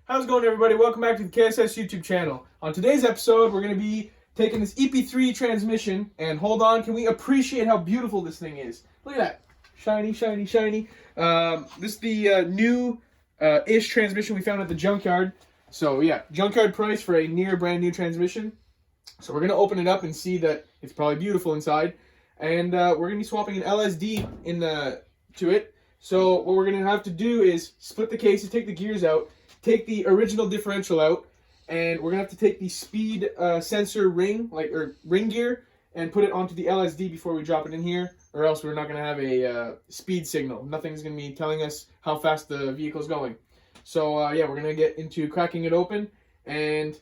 How's it going, everybody? Welcome back to the KSS YouTube channel. On today's episode, we're going to be taking this EP3 transmission, and hold on, can we appreciate how beautiful this thing is? Look at that. Shiny, shiny, shiny. This is the new-ish transmission we found at the junkyard. So yeah, junkyard price for a near brand new transmission. So we're going to open it up and see that it's probably beautiful inside. And we're going to be swapping an LSD to it. So what we're going to have to do is split the cases, take the gears out, take the original differential out, and we're gonna have to take the speed sensor ring, ring gear, and put it onto the LSD before we drop it in here, or else we're not gonna have a speed signal. Nothing's gonna be telling us how fast the vehicle's going. So yeah, we're gonna get into cracking it open and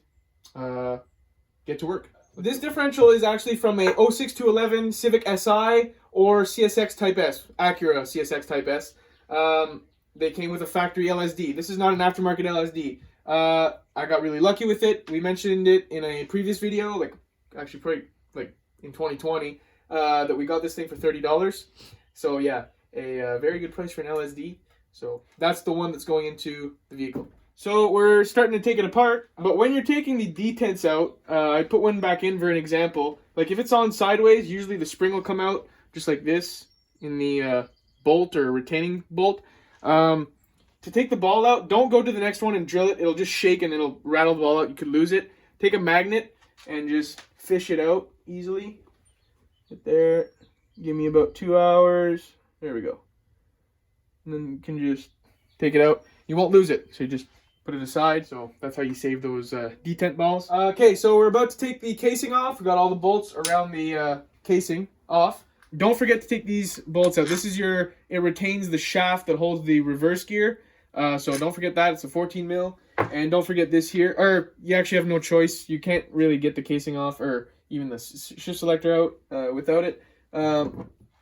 get to work. This differential is actually from a 06 Civic Si or CSX Type S, Acura CSX Type S. They came with a factory LSD. This is not an aftermarket LSD. I got really lucky with it. We mentioned it in a previous video, probably in 2020, that we got this thing for $30. So yeah, a very good price for an LSD. So that's the one that's going into the vehicle. So we're starting to take it apart, but when you're taking the detents out, I put one back in for an example. Like if it's on sideways, usually the spring will come out just like this in the bolt or retaining bolt. To take the ball out, don't go to the next one and drill it. It'll just shake and it'll rattle the ball out. You could lose it. Take a magnet and just fish it out easily. Right there. Give me about 2 hours. There we go. And then you can just take it out. You won't lose it. So you just put it aside. So that's how you save those detent balls. Okay, so we're about to take the casing off. We got all the bolts around the casing off. Don't forget to take these bolts out. This is it retains the shaft that holds the reverse gear. So don't forget that. It's a 14 mil. And don't forget this here. Or you actually have no choice. You can't really get the casing off or even the shift selector out without it.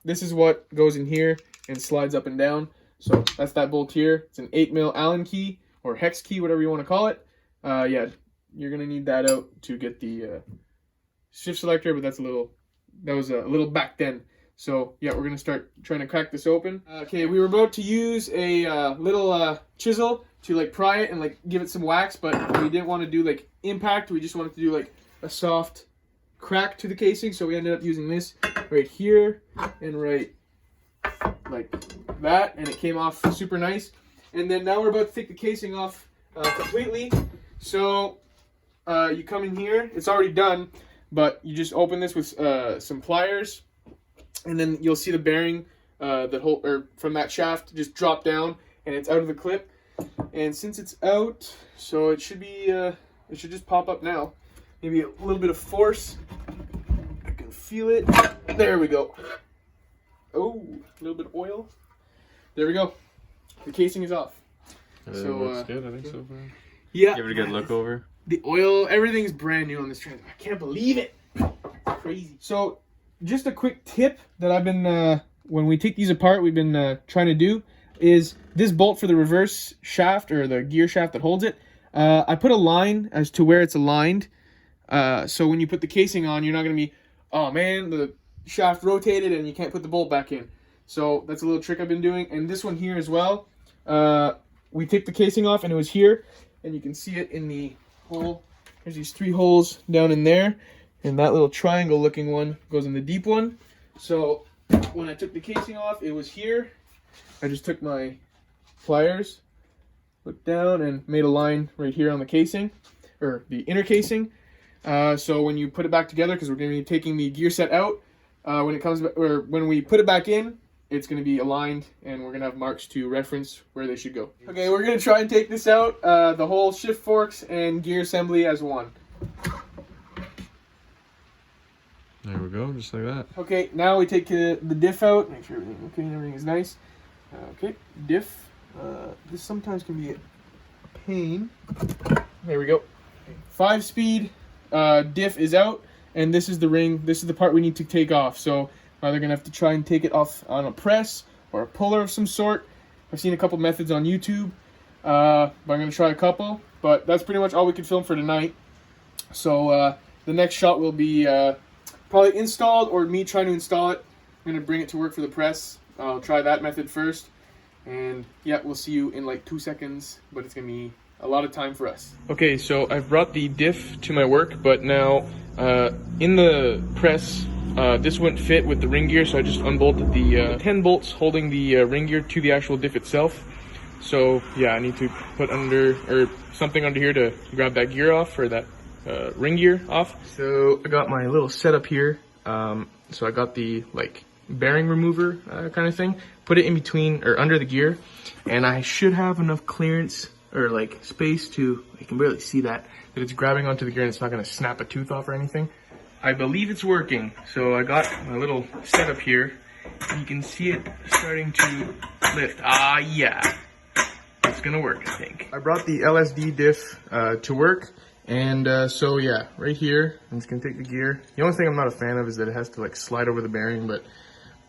This is what goes in here and slides up and down. So that's that bolt here. It's an 8 mil Allen key or hex key, whatever you want to call it. Yeah, you're going to need that out to get the shift selector, but that was a little back then. So yeah, we're gonna start trying to crack this open. Okay, we were about to use a little chisel to pry it and give it some wax, but we didn't want to do impact. We just wanted to do a soft crack to the casing. So we ended up using this right here and right like that, and it came off super nice. And then now we're about to take the casing off completely. So you come in here. It's already done, but you just open this with some pliers. And then you'll see the bearing from that shaft just drop down, and it's out of the clip. And since it's out, so it should be it should just pop up now. Maybe a little bit of force. I can feel it. There we go. Oh, a little bit of oil. There we go. The casing is off. So looks good, I think so far. Yeah. Give it a good look over. The oil, everything's brand new on this trans. I can't believe it. Crazy. So just a quick tip that I've been, when we take these apart, we've been trying to do, is this bolt for the reverse shaft, or the gear shaft that holds it, I put a line as to where it's aligned, so when you put the casing on, you're not going to be, oh man, the shaft rotated and you can't put the bolt back in. So that's a little trick I've been doing. And this one here as well, we take the casing off and it was here, and you can see it in the hole. There's these 3 holes down in there. And that little triangle looking one goes in the deep one. So when I took the casing off, it was here. I just took my pliers, looked down, and made a line right here on the casing, or the inner casing. So when you put it back together, because we're going to be taking the gear set out, when we put it back in, it's going to be aligned, and we're going to have marks to reference where they should go. Okay, we're going to try and take this out, the whole shift forks and gear assembly as one. There we go, just like that. Okay, now we take the diff out, make sure everything is nice. Okay, diff. This sometimes can be a pain. There we go. 5-speed diff is out, and this is the ring. This is the part we need to take off. So either gonna have to try and take it off on a press or a puller of some sort. I've seen a couple methods on YouTube, but I'm gonna try a couple. But that's pretty much all we can film for tonight. So the next shot will be probably installed, or me trying to install it. I'm going to bring it to work for the press. I'll try that method first. And yeah, we'll see you in like 2 seconds, but it's going to be a lot of time for us. Okay, so I've brought the diff to my work, but now in the press, this wouldn't fit with the ring gear, so I just unbolted the 10 bolts holding the ring gear to the actual diff itself. So yeah, I need to put something under here to grab that gear off, or that ring gear off. So I got my little setup here. So I got the like bearing remover kind of thing, put it in between or under the gear, and I should have enough clearance or like space to, I can barely see that it's grabbing onto the gear and it's not going to snap a tooth off or anything. I believe it's working. So I got my little setup here. You can see it starting to lift. Ah, yeah. It's going to work, I think. I brought the LSD diff to work. And so yeah, right here, I'm just going to take the gear. The only thing I'm not a fan of is that it has to like slide over the bearing, but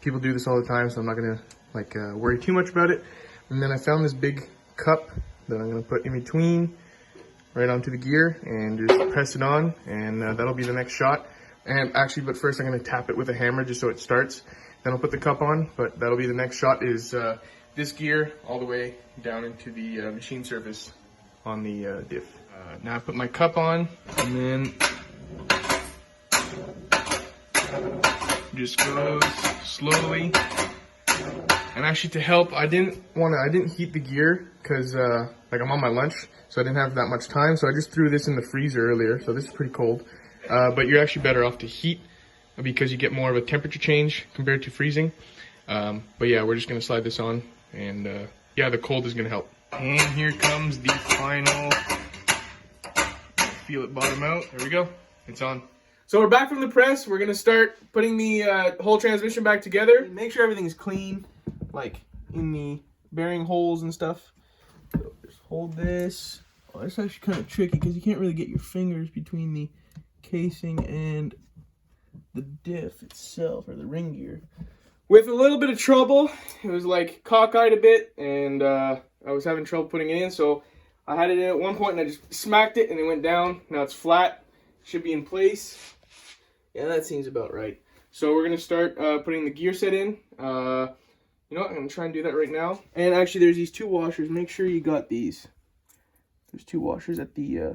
people do this all the time, so I'm not going to like worry too much about it. And then I found this big cup that I'm going to put in between, right onto the gear, and just press it on, and that'll be the next shot. And actually, but first I'm going to tap it with a hammer just so it starts. Then I'll put the cup on, but that'll be the next shot, is this gear all the way down into the machine surface on the diff. Now I put my cup on, and then just goes slowly. And actually, to help, I didn't heat the gear because like I'm on my lunch, so I didn't have that much time. So I just threw this in the freezer earlier. So this is pretty cold. But you're actually better off to heat because you get more of a temperature change compared to freezing. But yeah, we're just gonna slide this on, and yeah, the cold is gonna help. And here comes the final. Feel it bottom out. There we go. It's on. So we're back from the press. We're gonna start putting the whole transmission back together. Make sure everything's clean, like in the bearing holes and stuff. So just hold this. Oh, it's actually kind of tricky because you can't really get your fingers between the casing and the diff itself, or the ring gear. With a little bit of trouble, it was like cockeyed a bit, and I was having trouble putting it in, so I had it in at one point and I just smacked it and it went down. Now it's flat, should be in place. Yeah, that seems about right. So we're gonna start putting the gear set in. You know what, I'm gonna try and do that right now. And actually there's these two washers, make sure you got these. There's two washers at the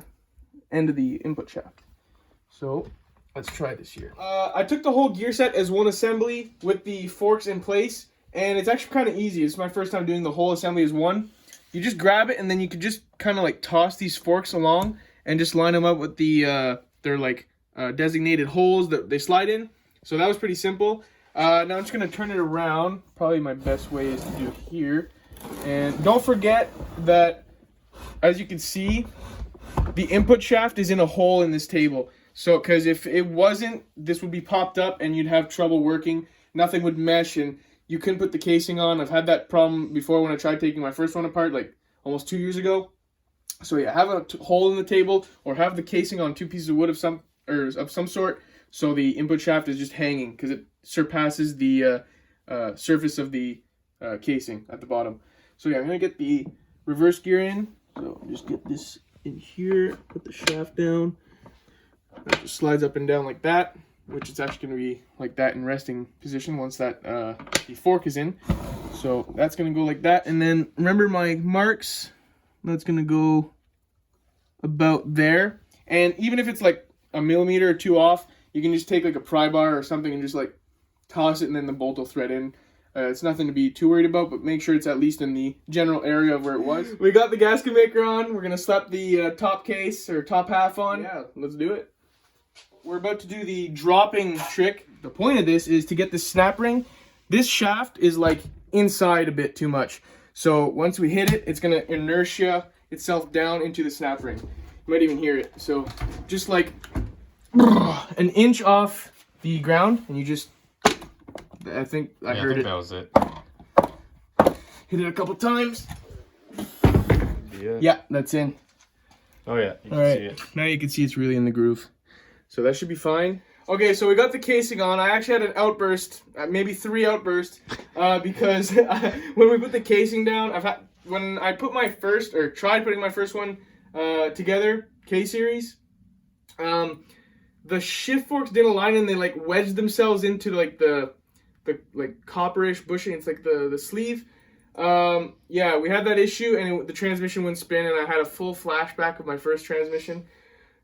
end of the input shaft. So let's try this here. I took the whole gear set as one assembly with the forks in place, and it's actually kind of easy. It's my first time doing the whole assembly as one. You just grab it, and then you could just kind of like toss these forks along and just line them up with the their like designated holes that they slide in. So that was pretty simple. Now I'm just gonna turn it around. Probably my best way is to do it here. And don't forget that, as you can see, the input shaft is in a hole in this table. So, because if it wasn't, this would be popped up and you'd have trouble working. Nothing would mesh and you couldn't put the casing on. I've had that problem before when I tried taking my first one apart, like almost 2 years ago. So yeah, have a hole in the table, or have the casing on two pieces of wood of some sort, so the input shaft is just hanging because it surpasses the surface of the casing at the bottom. So yeah, I'm gonna get the reverse gear in. So just get this in here, put the shaft down. It just slides up and down like that, which is actually going to be like that in resting position once that the fork is in. So that's going to go like that. And then remember my marks, that's going to go about there. And even if it's like a millimeter or two off, you can just take like a pry bar or something and just like toss it, and then the bolt will thread in. It's nothing to be too worried about, but make sure it's at least in the general area of where it was. We got the gasket maker on. We're going to slap the top case or top half on. Yeah, let's do it. We're about to do the dropping trick. The point of this is to get the snap ring. This shaft is like inside a bit too much. So once we hit it, it's gonna inertia itself down into the snap ring. You might even hear it. So just like an inch off the ground, and you just, I think I heard it. That was it. Hit it a couple times. Yeah. Yeah, that's in. Oh yeah, you can see it. Now you can see it's really in the groove. So that should be fine. Okay, so we got the casing on. I actually had an outburst, maybe 3 outbursts, because when we put the casing down, when I put my first, or tried putting my first one together, K-series, the shift forks didn't align and they like wedged themselves into like the like copperish bushing. It's like the sleeve. Yeah, we had that issue, and the transmission wouldn't spin, and I had a full flashback of my first transmission.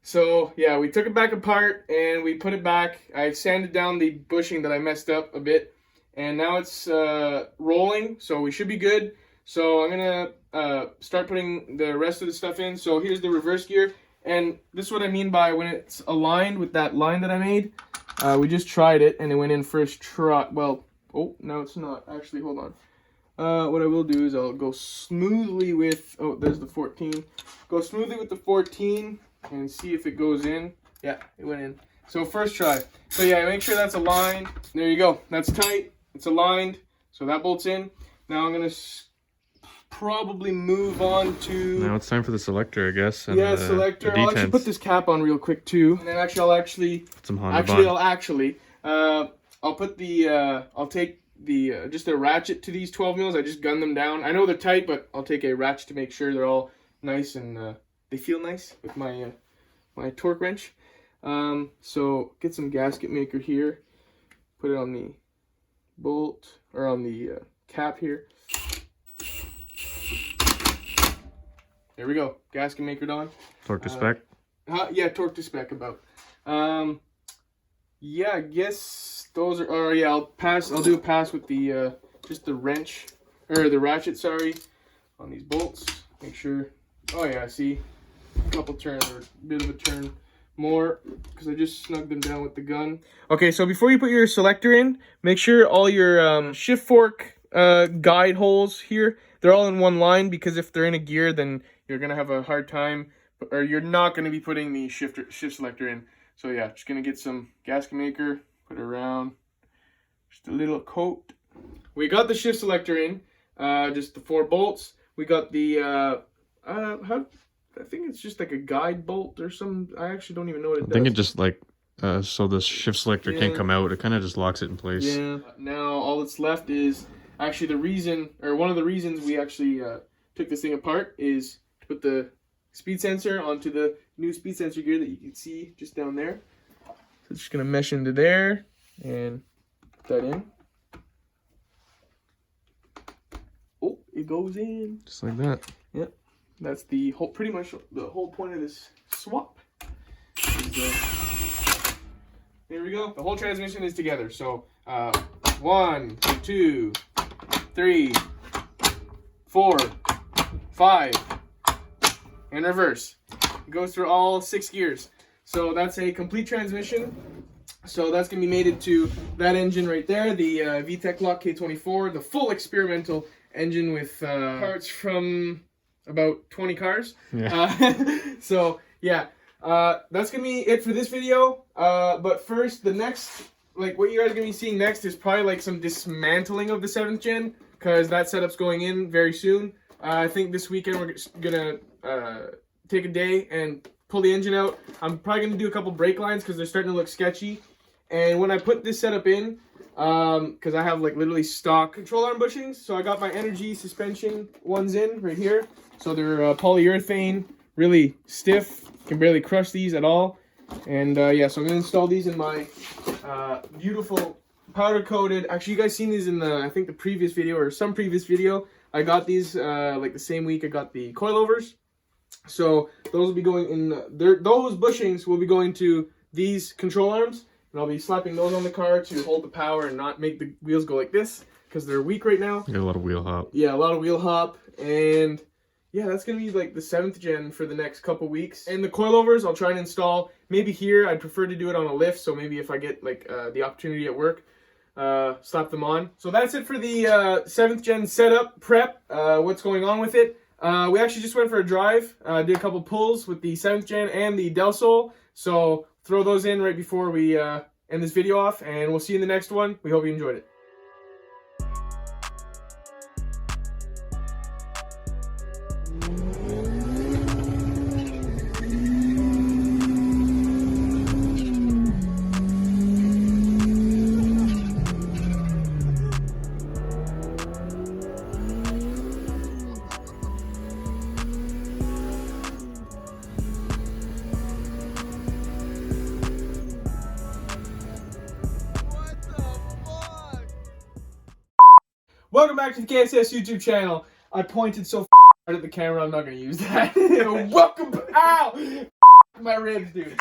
So yeah, we took it back apart and we put it back. I sanded down the bushing that I messed up a bit, and now it's rolling, so we should be good. So I'm gonna start putting the rest of the stuff in. So here's the reverse gear, and this is what I mean by when it's aligned with that line that I made. We just tried it, and it went in first try. Well, oh, no, it's not. Actually, hold on. What I will do is I'll go smoothly with, oh, there's the 14. Go smoothly with the 14 and see if it goes in. Yeah, it went in. So first try. So yeah, make sure that's aligned. There you go. That's tight. It's aligned. So that bolts in. Now I'm going to probably move on to... Now it's time for the selector, I guess. And yeah, selector. I'll actually put this cap on real quick too. And then actually, put some Honda I'll put the, I'll take the just a ratchet to these 12 mils. I just gun them down. I know they're tight, but I'll take a ratchet to make sure they're all nice and they feel nice with my my torque wrench. So get some gasket maker here, put it on the bolt or on the cap here. There we go, gasket maker on. Torque to spec. Yeah, torque to spec about. Yeah, I guess those are. Oh yeah, I'll do a pass with the just the wrench or the ratchet. Sorry, on these bolts. Make sure. Oh yeah, see, a couple turns or a bit of a turn more because I just snugged them down with the gun. Okay, so before you put your selector in, make sure all your shift fork guide holes here, they're all in one line, because if they're in a gear, then you're gonna have a hard time, or you're not gonna be putting the shift selector in. So yeah, just gonna get some gasket maker, put it around, just a little coat. We got the shift selector in, just the 4 bolts. We got the I think it's just like a guide bolt or some. I actually don't even know what it does. I think it just like so the shift selector can't come out. It kind of just locks it in place. Yeah. Now all that's left is actually the reason, or one of the reasons we actually took this thing apart is to put the speed sensor onto the new speed sensor gear that you can see just down there. So it's just gonna mesh into there and put that in. Oh, it goes in. Just like that. Yep. That's the whole, pretty much the whole point of this swap. Here we go. The whole transmission is together. So 1, 2, 3, 4, 5, and reverse. It goes through all 6 gears. So that's a complete transmission. So that's going to be mated to that engine right there, the VTEC Lock K24, the full experimental engine with parts from about 20 cars. Yeah. So yeah, that's going to be it for this video. But first, the next, like what you guys are going to be seeing next is probably like some dismantling of the 7th gen, because that setup's going in very soon. I think this weekend we're going to take a day and pull the engine out. I'm probably going to do a couple brake lines because they're starting to look sketchy. And when I put this setup in, because I have like literally stock control arm bushings, so I got my Energy suspension ones in right here. So they're polyurethane, really stiff, can barely crush these at all. And yeah, so I'm going to install these in my beautiful powder coated, actually you guys seen these in the, I think the previous video or some previous video. I got these like the same week I got the coilovers. So those will be going in, those bushings will be going to these control arms. And I'll be slapping those on the car to hold the power and not make the wheels go like this, because they're weak right now. You got a lot of wheel hop. Yeah, a lot of wheel hop. And yeah, that's going to be like the 7th gen for the next couple weeks. And the coilovers, I'll try and install maybe here. I'd prefer to do it on a lift, so maybe if I get like the opportunity at work, slap them on. So that's it for the 7th gen setup prep, what's going on with it. We actually just went for a drive, did a couple pulls with the 7th gen and the Del Sol. So throw those in right before we end this video off, and we'll see you in the next one. We hope you enjoyed it. Welcome back to the KSS YouTube channel. I pointed so hard at the camera, I'm not gonna use that. Welcome, ow! My ribs, dude.